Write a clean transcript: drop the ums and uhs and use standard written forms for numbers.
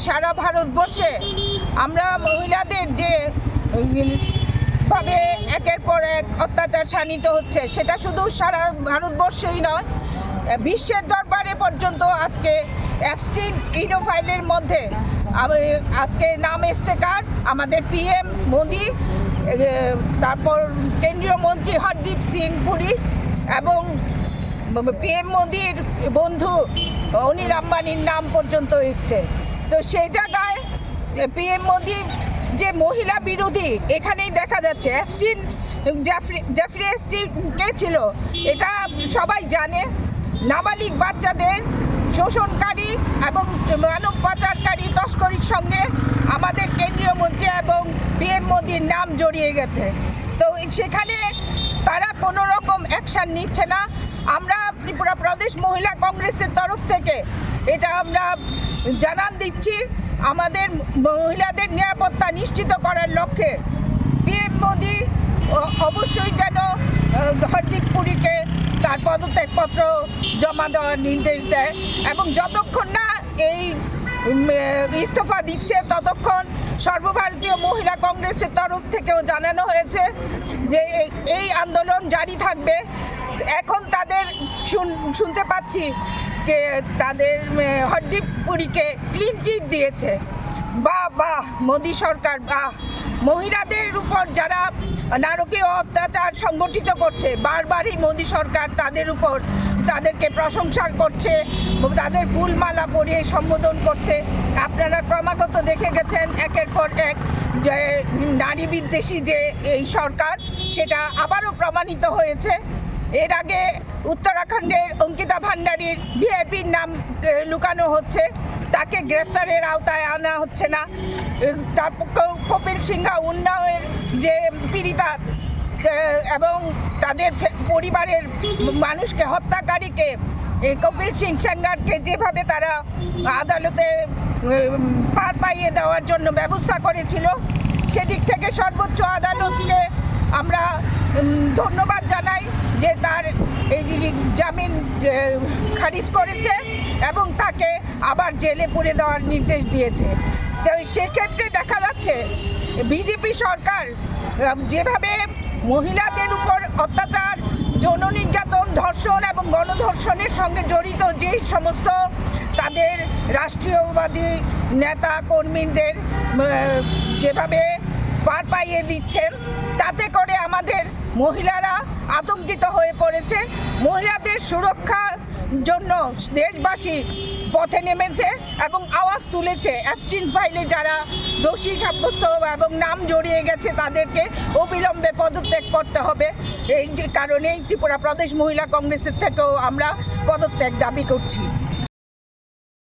সারা ভারতবর্ষে আমরা মহিলাদের যে ভাবে একের পর এক অত্যাচার শানিত হচ্ছে, সেটা শুধু সারা ভারতবর্ষেই নয়, বিশ্বের দরবারে পর্যন্ত আজকে অ্যাপস্টিন ইনোফাইলের মধ্যে আজকে নাম এসছে কার? আমাদের PM মোদি, তারপর কেন্দ্রীয় মন্ত্রী হরদীপ সিং পুরী এবং PM মোদির বন্ধু অনিল আম্বানির নাম পর্যন্ত এসছে। তো সেই জায়গায় PM মোদি যে মহিলা বিরোধী, এখানেই দেখা যাচ্ছে। অ্যাপস্টিন জেফরি অ্যাপস্টিন কে ছিল এটা সবাই জানে। নাবালিগ বাচ্চাদের শোষণকারী এবং মানব পাচারকারী তস্করির সঙ্গে আমাদের কেন্দ্রীয় মন্ত্রী এবং PM মোদির নাম জড়িয়ে গেছে। তো সেখানে তারা কোনো রকম অ্যাকশান নিচ্ছে না। আমরা ত্রিপুরা প্রদেশ মহিলা কংগ্রেসের তরফ থেকে এটা আমরা জানান দিচ্ছি, আমাদের মহিলাদের নিরাপত্তা নিশ্চিত করার লক্ষ্যে PM মোদি অবশ্যই যেন হরদীপ পুরীকে তার পদত্যাগপত্র জমা দেওয়ার নির্দেশ দেয় এবং যতক্ষণ না এই ইস্তফা দিচ্ছে ততক্ষণ সর্বভারতীয় মহিলা কংগ্রেসের তরফ থেকেও জানানো হয়েছে যে এই আন্দোলন জারি থাকবে। এখন তাদের শুনতে পাচ্ছি যে তাদের হরদীপ পুরীকে ক্লিন চিট দিয়েছে। বাহ মোদি সরকার, বাহ! মহিলাদের উপর যারা নারকীয় অত্যাচার সংগঠিত করছে, বারবারই মোদি সরকার তাদের উপর তাদেরকে প্রশংসা করছে, তাদের ফুলমালা পরিয়ে সম্বোধন করছে। আপনারা ক্রমাগত দেখে গেছেন একের পর এক যে নারী বিদ্বেষী যে এই সরকার, সেটা আবারও প্রমাণিত হয়েছে। এর আগে উত্তরাখণ্ডের অঙ্কিতা ভান্ডারীর ভিআইপির নাম লুকানো হচ্ছে, তাকে গ্রেফতারের আওতায় আনা হচ্ছে না। তারপর কপিল সিংহা উন্নাওয়ের যে পীড়িতা এবং তাদের পরিবারের মানুষকে হত্যাকারীকে কপিল সিং সেঙ্গারকে যেভাবে তারা আদালতে পার পাইয়ে দেওয়ার জন্য ব্যবস্থা করেছিল, সেদিক থেকে সর্বোচ্চ আদালতকে আমরা ধন্যবাদ জানাই যে তার এই জামিন খারিজ করেছে এবং তাকে আবার জেলে পুরে দেওয়ার নির্দেশ দিয়েছে। তো সেক্ষেত্রে দেখা যাচ্ছে বিজেপি সরকার যেভাবে মহিলাদের উপর অত্যাচার, যৌন নির্যাতন, ধর্ষণ এবং গণধর্ষণের সঙ্গে জড়িত যে সমস্ত তাদের রাষ্ট্রীয়বাদী নেতা কর্মীদের যেভাবে পার পাইয়ে দিচ্ছেন, তাতে করে আমাদের মহিলারা আতঙ্কিত হয়ে পড়েছে। মহিলাদের সুরক্ষার জন্য দেশবাসী পথে নেমেছে এবং আওয়াজ তুলেছে। অ্যাপস্টিন ফাইলে যারা দোষী সাব্যস্ত এবং নাম জড়িয়ে গেছে তাদেরকে অবিলম্বে পদত্যাগ করতে হবে। এই কারণেই ত্রিপুরা প্রদেশ মহিলা কংগ্রেসের থেকেও আমরা পদত্যাগ দাবি করছি।